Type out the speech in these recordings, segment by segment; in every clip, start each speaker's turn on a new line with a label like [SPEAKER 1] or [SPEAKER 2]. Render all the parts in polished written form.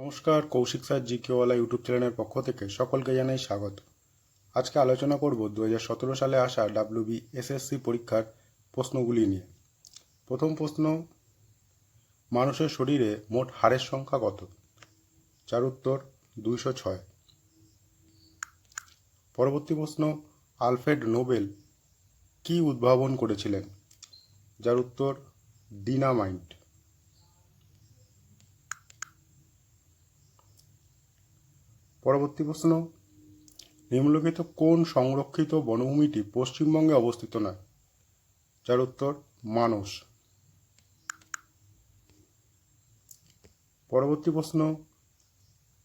[SPEAKER 1] নমস্কার, Kaushik sir জিকেওয়ালা YouTube চ্যানেলের পক্ষ থেকে সকলকে জানাই স্বাগত। আজকে আলোচনা করব 2017 সালে আসা WBSSC পরীক্ষার প্রশ্নগুলি নিয়ে। প্রথম প্রশ্ন, মানুষের শরীরে মোট হাড়ের সংখ্যা কত? যার উত্তর 206। পরবর্তী প্রশ্ন, আলফ্রেড নোবেল কি উদ্ভাবন করেছিলেন? যার উত্তর ডিনামাইট। পরবর্তী প্রশ্ন, নিম্নলিখিত কোন সংরক্ষিত বনভূমিটি পশ্চিমবঙ্গে অবস্থিত নয়? যার উত্তর মানস। পরবর্তী প্রশ্ন,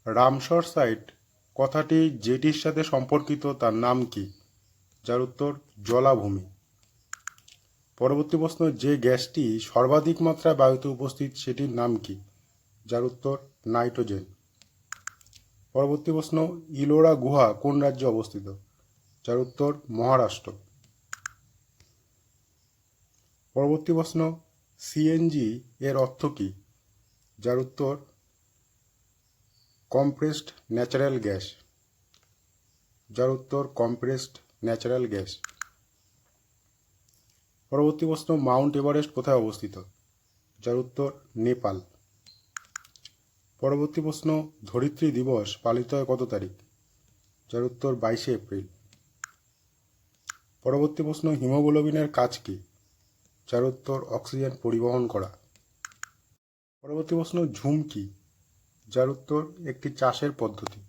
[SPEAKER 1] রামসর সাইট কথাটি যেটির সাথে সম্পর্কিত তার নাম কি? যার উত্তর জলাভূমি। পরবর্তী প্রশ্ন, যে গ্যাসটি সর্বাধিক মাত্রায় বায়ুতে উপস্থিত সেটির নাম কি? যার উত্তর নাইট্রোজেন। পরবর্তী প্রশ্ন, ইলোরা গুহা কোন রাজ্যে অবস্থিত? যার উত্তর মহারাষ্ট্র। পরবর্তী প্রশ্ন, সিএনজি এর অর্থ কি? যার উত্তর কম্প্রেসড ন্যাচারাল গ্যাস। যার উত্তর কম্প্রেসড ন্যাচারাল গ্যাস। পরবর্তী প্রশ্ন, মাউন্ট এভারেস্ট কোথায় অবস্থিত? যার উত্তর নেপাল। পরবর্তী প্রশ্ন, ধরিত্রী দিবস পালিত হয় কত তারিখ? যার উত্তর 22 এপ্রিল। পরবর্তী প্রশ্ন, হিমোগ্লোবিনের কাজ কি? যার উত্তর অক্সিজেন পরিবহন করা। পরবর্তী প্রশ্ন, ঝুম কি? যার উত্তর একটি চাষের পদ্ধতি।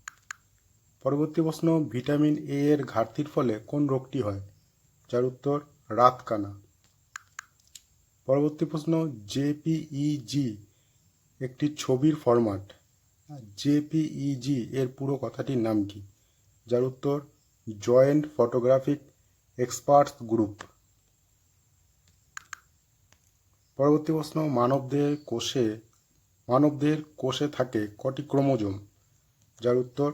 [SPEAKER 1] পরবর্তী প্রশ্ন, ভিটামিন এ এর ঘাটতির ফলে কোন রোগটি হয়? যার উত্তর রাতকানা। পরবর্তী প্রশ্ন, জেপিইজি একটি ছবির ফরম্যাট। জেপিইজি এর পুরো কথাটির নাম কি? যার উত্তর জয়েন্ট ফটোগ্রাফিক এক্সপার্টস গ্রুপ। পরবর্তী প্রশ্ন, মানবদেহের কোষে থাকে কটি ক্রোমোজোম? যার উত্তর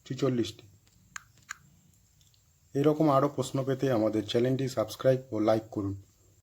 [SPEAKER 1] 46টি। এরকম আরও প্রশ্ন পেতে আমাদের চ্যানেলটি সাবস্ক্রাইব ও লাইক করুন।